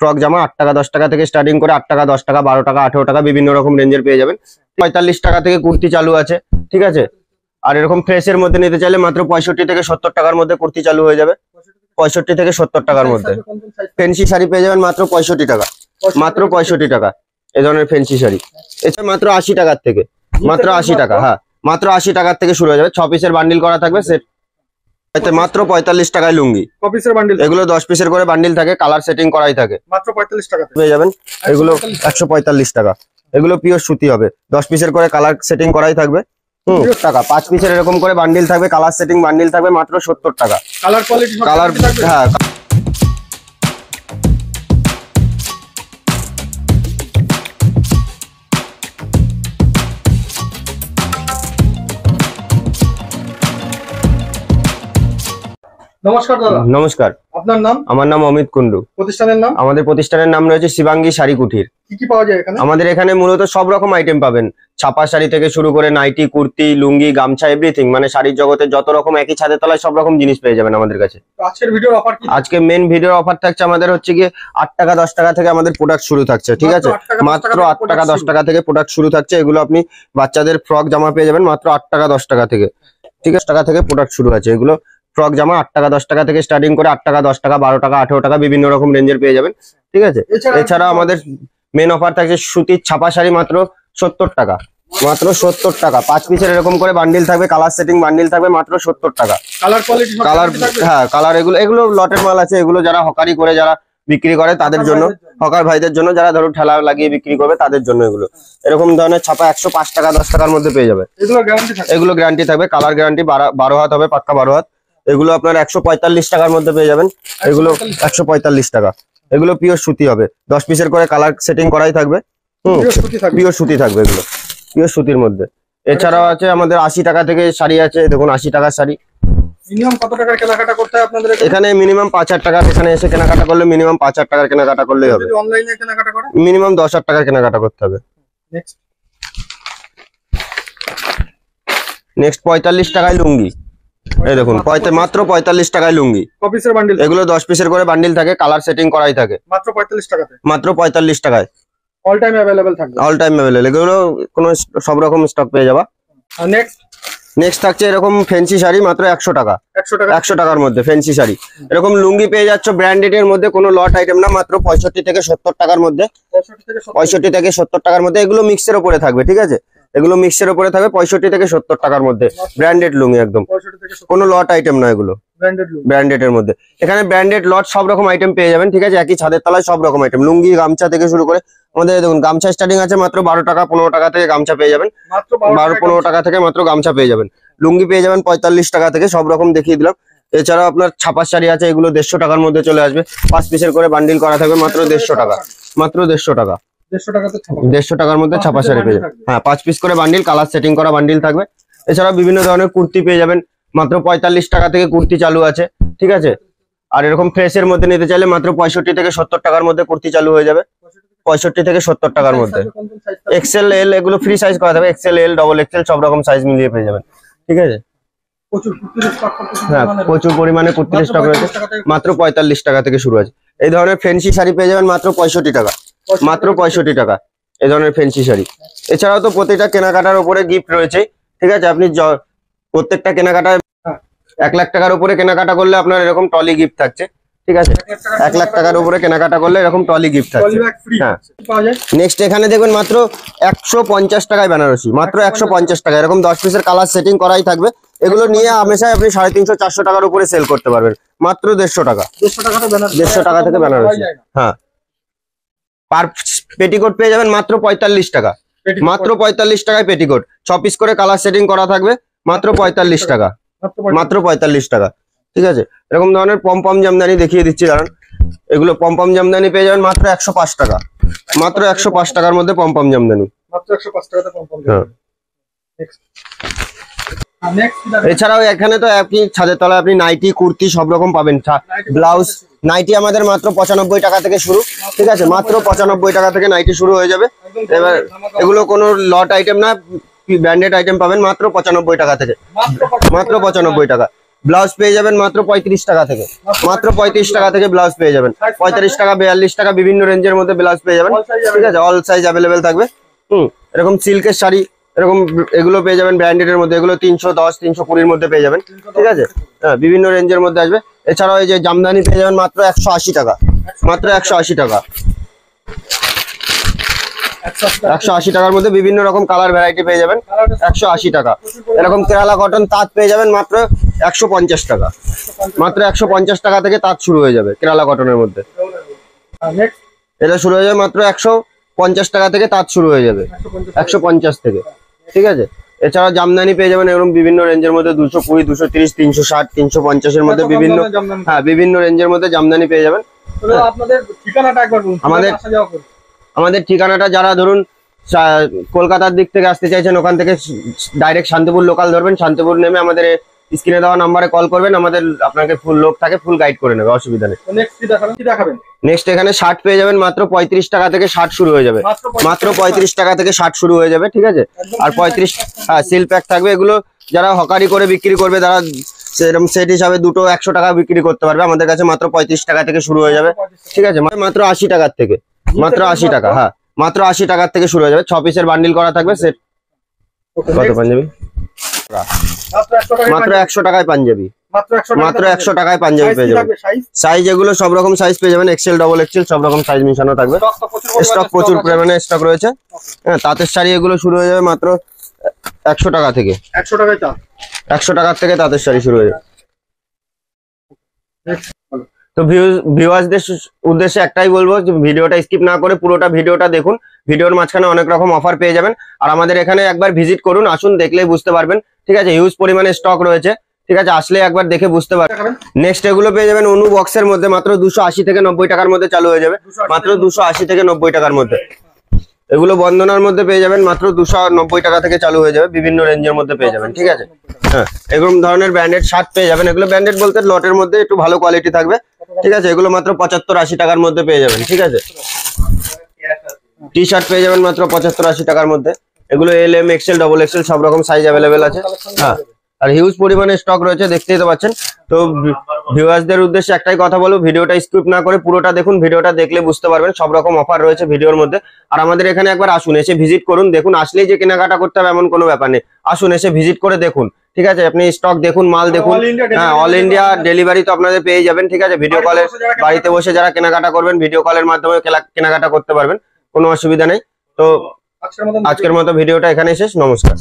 Frock জামা 8 টাকা 10 টাকা থেকে স্টার্টিং করে 8 টাকা 10 টাকা 12 টাকা 18 টাকা বিভিন্ন রকম রেঞ্জের পেয়ে যাবেন। 45 টাকা থেকে কুর্তি চালু আছে, ঠিক আছে। আর এরকম ফ্রেশের মধ্যে নিতে চাইলে মাত্র 65 থেকে 70 টাকার মধ্যে কুর্তি চালু হয়ে যাবে। 65 থেকে 70 টাকার মধ্যে ফ্যান্সি শাড়ি পেয়ে যাবেন মাত্র 65 টাকা, মাত্র 65 টাকা এই ধরনের ফ্যান্সি শাড়ি। এছাড়া মাত্র 80 টাকার থেকে, মাত্র 80 টাকা, হ্যাঁ মাত্র 80 টাকার থেকে শুরু হয়ে যাবে। 6 পিসের বান্ডিল করা থাকবে সেট, মাত্র 45 টাকায় লুঙ্গি। এগুলো 10 পিসের করে বান্ডিল থাকে, কালার সেটিং করাই থাকে, মাত্র 45 টাকা পেয়ে যাবেন। এগুলো 145 টাকা, এগুলো পিওর সুতি হবে, 10 পিসের করে কালার সেটিং করাই থাকবে টাকা। 5 পিসের এরকম করে বান্ডিল থাকবে, কালার সেটিং বান্ডিল থাকবে মাত্র 70 টাকা। কালার কোয়ালিটি কালার, হ্যাঁ নমস্কার দাদা। নমস্কার, আপনার নাম? আমার নাম অমিত কুন্ডু। প্রতিষ্ঠানের নাম? আমাদের প্রতিষ্ঠানের নাম রয়েছে শিবাঙ্গী শাড়ি কুটির। কি কি পাওয়া যায় এখানে? আমাদের এখানে মূলত সব রকম আইটেম পাবেন, ছাপা শাড়ি থেকে শুরু করে নাইটি, কুর্তি, লুঙ্গি, গামছা, এভরিথিং, মানে শাড়ির জগতে যত রকম একই ছাদের তলায় সব রকম জিনিস পেয়ে যাবেন আমাদের কাছে। আজকের ভিডিওর অফার কি? আজকে মেন ভিডিওর অফার থাকছে আমাদের হচ্ছে গিয়ে 8 টাকা 10 টাকা থেকে আমাদের প্রোডাক্ট শুরু থাকছে, ঠিক আছে। মাত্র 8 টাকা 10 টাকা থেকে প্রোডাক্ট শুরু থাকছে। এগুলো আপনি বাচ্চাদের ফ্রক জামা পেয়ে যাবেন মাত্র 8 টাকা 10 টাকা থেকে, ঠিক আছে। টাকা থেকে প্রোডাক্ট শুরু আছে। এগুলো ফ্রক জামা 8 টাকা 10 টাকা থেকে স্টার্টিং করে 8 টাকা 10 টাকা 12 টাকা 18 টাকা বিভিন্ন রকম রেঞ্জের পেয়ে যাবেন, ঠিক আছে। এছাড়া আমাদের মেন অফার থাকছে সুতির ছাপা শাড়ি মাত্র 70 টাকা, মাত্র 70 টাকা। 5 পিসের এরকম করে বান্ডিল থাকবে, কালার সেটিং বান্ডিল থাকবে মাত্র 70 টাকা। কালার কোয়ালিটি, কালার, হ্যাঁ কালার, এগুলো লটের মাল আছে। এগুলো যারা হকারি করে যারা বিক্রি করে তাদের জন্য, হকার ভাইদের জন্য, যারা ধরো ঠেলা লাগিয়ে বিক্রি করবে তাদের জন্য এগুলো এরকম ধরনের ছাপা 105 টাকা 10 টাকার মধ্যে পেয়ে যাবে। এগুলো গ্যারান্টি থাকবে, কালার গ্যারান্টি, 12 হাত হবে, পাক্কা 12 হাত। এগুলো আপনার 145 টাকার মধ্যে পেয়ে যাবেন। এগুলো 145 টাকা। এগুলো পিওর সুতি হবে, 10 পিসের করে কালার সেটিং করাই থাকবে, পিওর সুতি থাকবে, এগুলো পিওর সুতির মধ্যে। এছাড়াও আছে আমাদের 80 টাকা থেকে শাড়ি আছে, দেখুন 80 টাকার শাড়ি। মিনিমাম কত টাকার কেনাকাটা করতে হয় আপনাদের এখানে? মিনিমাম 5,000 টাকা, এখানে এসে কেনাকাটা করলে মিনিমাম 5,000 টাকার কেনাকাটা করলেই হবে। অনলাইনে কেনাকাটা করে মিনিমাম 10,000 টাকার কেনাকাটা করতে হবে। নেক্সট 45 টাকায় লুঙ্গি। এই দেখুন মাত্র 45 টাকায় লুঙ্গি। এগুলো 10 পিসের করে বান্ডিল থাকে, কালার সেটিং করাই থাকে, মাত্র 45 টাকাতে, মাত্র 45 টাকায়। অল টাইম अवेलेबल থাকবে, অল টাইম अवेलेबल। এগুলো কোনো সব রকম স্টক পেয়ে যাবা। আর নেক্সট থাকছে এরকম ফ্যান্সি শাড়ি মাত্র 100 টাকা, 100 টাকার মধ্যে ফ্যান্সি শাড়ি। এরকম লুঙ্গি পেয়ে যাচ্ছ ব্র্যান্ডেড এর মধ্যে, কোনো লট আইটেম না, মাত্র 65 থেকে 70 টাকার মধ্যে, 65 থেকে 70 টাকার মধ্যে। এগুলো মিক্সের উপরে থাকবে, ঠিক আছে। এগুলো মিক্সের উপরে থাকবে 65 থেকে 70 টাকার মধ্যে, ব্র্যান্ডেড লুঙ্গি একদম, কোনো লট আইটেম না, এগুলো ব্র্যান্ডেড এর মধ্যে। এখানে ব্র্যান্ডেড লট সব রকম আইটেম পেয়ে যাবেন, ঠিক আছে। একই ছাদের তলায় সব রকম আইটেম, লুঙ্গি, গামছা থেকে শুরু করে আমাদের দেখুন গামছা স্টার্টিং আছে মাত্র 12 টাকা 15 টাকা থেকে গামছা পেয়ে যাবেন, 12-15 টাকা থেকে মাত্র গামছা পেয়ে যাবেন। লুঙ্গি পেয়ে যাবেন 45 টাকা থেকে, সব রকম দেখিয়ে দিলাম। এছাড়াও আপনার ছাপা শাড়ি আছে, এগুলো 150 টাকার মধ্যে চলে আসবে। 5 পিসের করে বান্ডিল করা থাকবে মাত্র 150 টাকা, মাত্র 150 টাকা, 150 টাকার মধ্যে ছাপা শাড়ি পেয়ে যাবেন। হ্যাঁ 5 পিস করে বান্ডিল, কালার সেটিং করা বান্ডিল থাকবে। এছাড়াও বিভিন্ন ধরনের কুর্তি পেয়ে যাবেন, মাত্র 45 টাকা থেকে কুর্তি চালু আছে, ঠিক আছে। আর এরকম ফ্রেশের মধ্যে নিতে চাইলে মাত্র 65 থেকে 70 টাকার মধ্যে কুর্তি চালু হয়ে যাবে, 65 থেকে 70 টাকার মধ্যে। এক্সেল, এল এগুলো ফ্রি সাইজ করা থাকবে, এক্সেল, এল, ডবল এক্সেল সব রকম সাইজ মিলিয়ে পেয়ে যাবেন, ঠিক আছে। হ্যাঁ প্রচুর পরিমাণে কুর্তির স্টক রয়েছে, মাত্র 45 টাকা থেকে শুরু আছে। এই ধরনের ফ্যান্সি শাড়ি পেয়ে যাবেন মাত্র 65 টাকা, মাত্র 65 টাকা এই ধরনের ফ্যান্সি শাড়ি। এছাড়াও তো প্রতিটা কেনাকাটার উপরে গিফট রয়েছে, ঠিক আছে। আপনি প্রত্যেকটা কেনাকাটায় 1 লাখ টাকার উপরে কেনাকাটা করলে আপনার এরকম টলি গিফট থাকছে, ঠিক আছে। 1 লাখ টাকার উপরে কেনাকাটা করলে এরকম টলি গিফট থাকছে। হ্যাঁ নেক্সট এখানে দেখবেন মাত্র 150 টাকায় বেনারসি, মাত্র 150 টাকা। এরকম 10 পিসের কালার সেটিং করাই থাকবে। এগুলো নিয়ে হামেশাই আপনি 350-400 টাকার উপরে সেল করতে পারবেন, মাত্র 150 টাকা, 150 টাকা থেকে বেনারসি। হ্যাঁ পার পেটিকোট পেয়ে যাবেন মাত্র 45 টাকা, মাত্র 45 টাকায় পেটিকোট। 6 পিস করে কালার সেটিং করা থাকবে, মাত্র 45 টাকা, মাত্র 45 টাকা, ঠিক আছে। এরকম ধরনের পম জামদানি দেখিয়ে দিচ্ছি কারণ এগুলো পম জামদানি পেয়ে যাবেন মাত্র 105 টাকা, মাত্র 105 টাকার মধ্যে পম জামদানি, মাত্র 105 টাকাতে পম জামদানি। এছাড়াও এখানে তো আপনি ছাদের তলায় আপনি নাইটি, কুর্তি সব রকম পাবেন, ব্লাউজ। নাইটি আমাদের মাত্র 95 টাকা থেকে শুরু, ঠিক আছে। মাত্র 95 টাকা থেকে নাইটি শুরু হয়ে যাবে। এবার এগুলো কোনো লট আইটেম না, ব্র্যান্ডেড আইটেম পাবেন মাত্র 95 টাকা থেকে, মাত্র 95 টাকা। ব্লাউজ পেয়ে যাবেন মাত্র 35 টাকা থেকে, মাত্র 35 টাকা থেকে ব্লাউজ পেয়ে যাবেন। 35 টাকা 42 টাকা বিভিন্ন রেঞ্জের মধ্যে ব্লাউজ পেয়ে যাবেন, ঠিক আছে। অল সাইজ অ্যাভেলেবেল থাকবে। এরকম সিল্কের শাড়ি এরকম এগুলো পেয়ে যাবেন ব্র্যান্ডেড এর মধ্যে, এগুলো 310 320 মধ্যে পেয়ে যাবেন, ঠিক আছে। হ্যাঁ, বিভিন্ন রেঞ্জের মধ্যে আসবে। এছাড়াও এই যে জামদানি পেয়ে যাবেন মাত্র 180 টাকা, মাত্র 180 টাকা। 180 টাকার মধ্যে বিভিন্ন রকম কালার ভ্যারাইটি পেয়ে যাবেন, 180 টাকা। এরকম কেরালা কটন তাঁত পেয়ে যাবেন মাত্র 150 টাকা, মাত্র 150 টাকা থেকে তাঁত শুরু হয়ে যাবে কেরালা কটনের মধ্যে। এটা শুরু হয়ে যাবে মাত্র 150 টাকা থেকে তাঁত শুরু হয়ে যাবে, 150 থেকে, ঠিক আছে। এছাড়া জামদানি পেয়ে যাবেন এরকম বিভিন্ন রেঞ্জের মধ্যে 220 230 360 350 এর মধ্যে বিভিন্ন, হ্যাঁ, বিভিন্ন রেঞ্জের মধ্যে জামদানি পেয়ে যাবেন। আপনাদের ঠিকানাটা একবার বলুন। আমাদের ঠিকানাটা যারা ধরুন কলকাতার দিক থেকে আসতে চাইছেন ওখান থেকে ডাইরেক্ট শান্তিপুর লোকাল ধরবেন, শান্তিপুর নেমে আমাদের স্ক্রিনে দেওয়া নাম্বারে কল করবেন, আমাদের আপনাকে ফুল লোক থাকে ফুল গাইড করে নেবে, অসুবিধা নেই। নেক্সট এখানে শার্ট পেয়ে যাবেন মাত্র 35 টাকা থেকে শার্ট শুরু হয়ে যাবে, মাত্র 35 টাকা থেকে শার্ট শুরু হয়ে যাবে, ঠিক আছে। আর 35, হ্যাঁ, সিল প্যাক থাকবে। এগুলো যারা হকারি করে বিক্রি করবে তারা সেরকম সেট হিসাবে দুটো 100 টাকা বিক্রি করতে পারবে, আমাদের কাছে মাত্র 35 টাকা থেকে শুরু হয়ে যাবে, ঠিক আছে। মাত্র 80 টাকার থেকে, মাত্র 80 টাকা, হ্যাঁ, মাত্র 80 টাকার থেকে শুরু হয়ে যাবে। 6 পিসের বান্ডিল করা থাকবে সেট। কত পাঞ্জাবি? মাত্র 100 টাকায় পাঞ্জাবি, মাত্র 100 টাকায় পাঞ্জাবি পেয়ে যাবেন। সাইজ এগুলো সব রকম সাইজ পেয়ে যাবেন, এক্সেল ডবল এক্সেল সব রকম সাইজ মিশানো থাকবে। স্টক প্রচুর পরিমাণে স্টক রয়েছে। হ্যাঁ, তাঁতের শাড়ি এগুলো শুরু হয়ে যাবে মাত্র 100 টাকা থেকে, 100 টাকার থেকে তাঁতের শাড়ি শুরু হয়ে যাবে। তো ভিউয়ার্সদের উদ্দেশ্যে একটাই বলবো যে ভিডিওটা স্কিপ না করে পুরোটা ভিডিওটা দেখুন। ভিডিওর মাঝখানে অনেক রকম অফার পেয়ে যাবেন। আর আমাদের এখানে একবার ভিজিট করুন, আসুন, দেখলেই বুঝতে পারবেন, ঠিক আছে। হিউজ পরিমাণে স্টক রয়েছে, ঠিক আছে। আসলে একবার দেখে বুঝতে পারবেন। নেক্সট এগুলো পেয়ে যাবেন অনু বক্সের মধ্যে মাত্র 280 থেকে 90 টাকার মধ্যে চালু হয়ে যাবে, মাত্র 280 থেকে 90 টাকার মধ্যে। এগুলো বন্ধনার মধ্যে পেয়ে যাবেন মাত্র 290 টাকা থেকে চালু হয়ে যাবে, বিভিন্ন রেঞ্জের মধ্যে পেয়ে যাবেন, ঠিক আছে। হ্যাঁ, এরকম ধরনের ব্র্যান্ডেড শার্ট পেয়ে যাবেন। এগুলো ব্র্যান্ডেড বলতে লটের মধ্যে একটু ভালো কোয়ালিটি থাকবে, ঠিক আছে। এগুলো মাত্র 75-80 টাকার মধ্যে পেয়ে যাবেন, ঠিক আছে। টি শার্ট পেয়ে যাবেন মাত্র 75-80 টাকার মধ্যে। এগুলো L M XL double XL সব রকম সাইজ অ্যাভেলেবেল আছে, হ্যাঁ। আর হিউজ পরিমাণে স্টক রয়েছে, দেখতেই তো পাচ্ছেন। তো ভিউয়ার্সদের উদ্দেশ্যে একটাই কথা বলবো, ভিডিওটা স্কিপ না করে পুরোটা দেখুন। ভিডিওটা দেখলে বুঝতে পারবেন সব রকম অফার রয়েছে ভিডিওর মধ্যে। আর আমাদের এখানে একবার আসুন, এসে ভিজিট করুন, দেখুন। আসলেই যে কেনাকাটা করতে হবে এমন কোনো ব্যাপার নেই, আসুন, এসে ভিজিট করে দেখুন, ঠিক আছে। আপনি স্টক দেখুন, মাল দেখুন। হ্যাঁ, অল ইন্ডিয়া ডেলিভারি তো আপনাদের পেয়ে যাবেন, ঠিক আছে। ভিডিও কলে বাড়িতে বসে যারা কেনাকাটা করবেন ভিডিও কলের মাধ্যমে কেনাকাটা করতে পারবেন, কোনো অসুবিধা নেই। তো আজকের মতো ভিডিওটা এখানেই শেষ, নমস্কার।